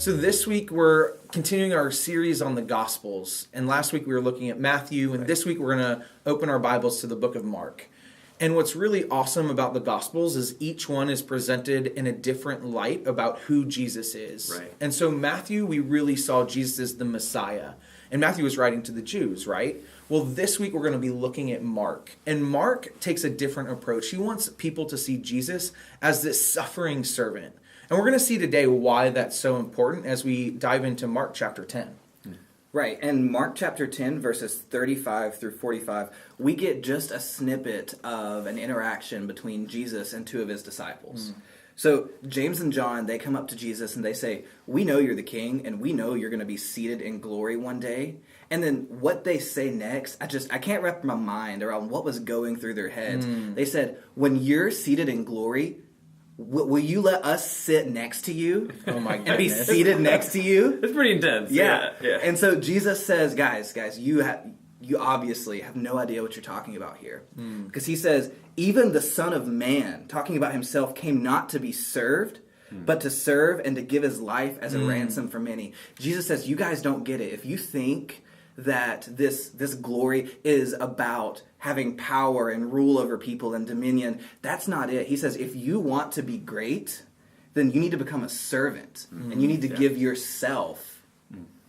So this week we're continuing our series on the Gospels. And last week we were looking at Matthew, and this week we're going to open our Bibles to the book of Mark. And what's really awesome about the Gospels is each one is presented in a different light about who Jesus is. Right. And so Matthew, we really saw Jesus as the Messiah. And Matthew was writing to the Jews, right? Well, this week we're going to be looking at Mark. And Mark takes a different approach. He wants people to see Jesus as this suffering servant. And we're going to see today why that's so important as we dive into Mark chapter 10. Right, and Mark chapter 10, verses 35 through 45, we get just a snippet of an interaction between Jesus and two of his disciples. So James and John, they come up to Jesus and they say, "We know you're the king, and we know you're going to be seated in glory one day." And then what they say next, I can't wrap my mind around what was going through their heads. They said, "When you're seated in glory, will you let us sit next to you?" Oh my And be goodness. seated next to you? It's pretty intense. Yeah. Yeah. And so Jesus says, guys, you obviously have no idea what you're talking about here. Because he says, even the Son of Man, talking about himself, came not to be served, but to serve and to give his life as a ransom for many. Jesus says, you guys don't get it. If you think that this glory is about having power and rule over people and dominion, that's not it. He says, if you want to be great, then you need to become a servant, and you need to give yourself,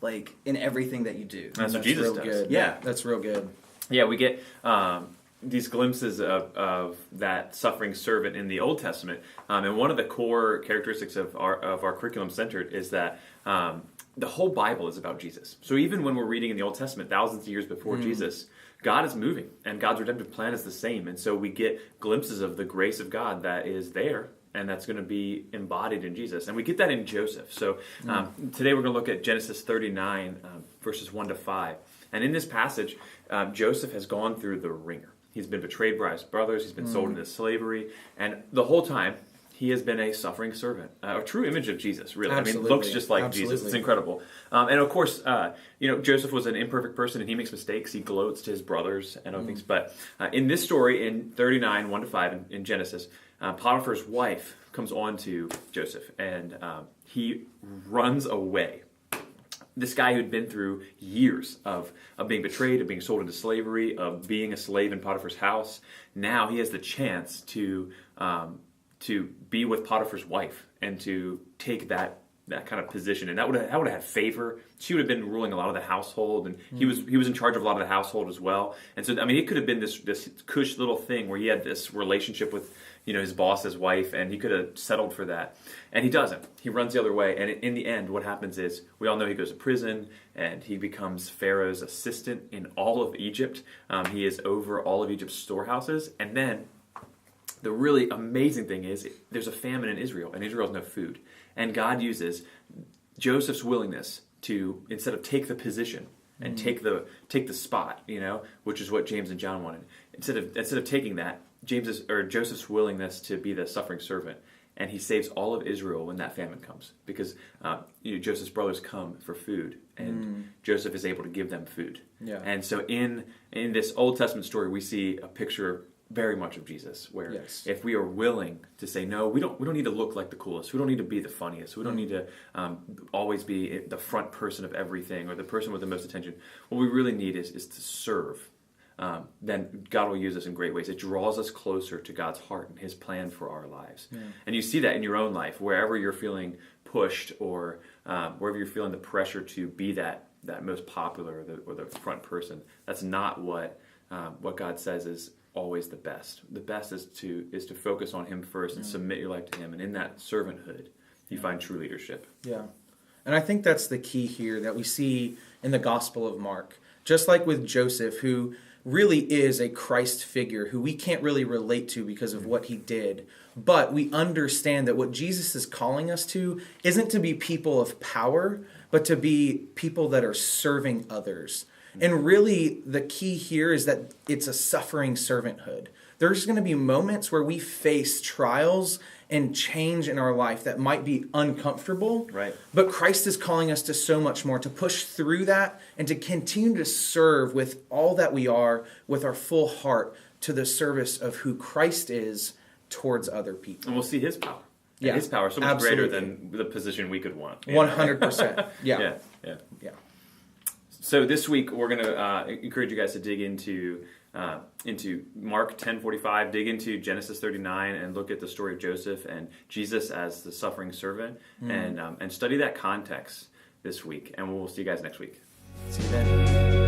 like, in everything that you do. That's what Jesus real does. good. Yeah. That's real good. Yeah, we get these glimpses of that suffering servant in the Old Testament. And one of the core characteristics of our curriculum centered is that the whole Bible is about Jesus. So even when we're reading in the Old Testament, thousands of years before Jesus, God is moving, and God's redemptive plan is the same. And so we get glimpses of the grace of God that is there, and that's going to be embodied in Jesus. And we get that in Joseph. So today we're going to look at Genesis 39, verses 1 to 5. And in this passage, Joseph has gone through the ringer. He's been betrayed by his brothers. He's been sold into slavery. And the whole time, he has been a suffering servant, a true image of Jesus, really. Absolutely. I mean, looks just like Jesus. It's incredible. And of course, Joseph was an imperfect person, and he makes mistakes. He gloats to his brothers and other things. But in this story, in 39, 1 to 5, in Genesis, Potiphar's wife comes on to Joseph, and he runs away. This guy who'd been through years of being betrayed, of being sold into slavery, of being a slave in Potiphar's house, now he has the chance to be with Potiphar's wife and to take that kind of position, and that would have had favor. She would have been ruling a lot of the household, and he was in charge of a lot of the household as well. And so, I mean, it could have been this cush little thing where he had this relationship with his boss's wife, and he could have settled for that. And he doesn't. He runs the other way, and in the end, what happens is, we all know he goes to prison, and he becomes Pharaoh's assistant in all of Egypt. He is over all of Egypt's storehouses, and then the really amazing thing is there's a famine in Israel, and Israel has no food. And God uses Joseph's willingness to, instead of take the position and take the spot, which is what James and John wanted. Instead of taking that, Joseph's willingness to be the suffering servant, and he saves all of Israel when that famine comes, because Joseph's brothers come for food, and Joseph is able to give them food. Yeah. And so in this Old Testament story, we see a picture very much of Jesus, where if we are willing to say, no, we don't need to look like the coolest, we don't need to be the funniest, we don't need to always be the front person of everything or the person with the most attention. What we really need is to serve. Then God will use us in great ways. It draws us closer to God's heart and his plan for our lives. Yeah. And you see that in your own life, wherever you're feeling pushed or wherever you're feeling the pressure to be that most popular or the front person. That's not what God says is always the best. The best is to focus on him first and submit your life to him. And in that servanthood, you find true leadership. Yeah. And I think that's the key here that we see in the Gospel of Mark. Just like with Joseph, who really is a Christ figure who we can't really relate to because of what he did. But we understand that what Jesus is calling us to isn't to be people of power, but to be people that are serving others. And really, the key here is that it's a suffering servanthood. There's going to be moments where we face trials and change in our life that might be uncomfortable. Right. But Christ is calling us to so much more, to push through that and to continue to serve with all that we are, with our full heart, to the service of who Christ is towards other people. And we'll see his power. And his power is so much absolutely. greater than the position we could want. 100%. Yeah. Yeah. So this week we're going to encourage you guys to dig into Mark 10:45, dig into Genesis 39, and look at the story of Joseph and Jesus as the suffering servant, and study that context this week. And we'll see you guys next week. See you then.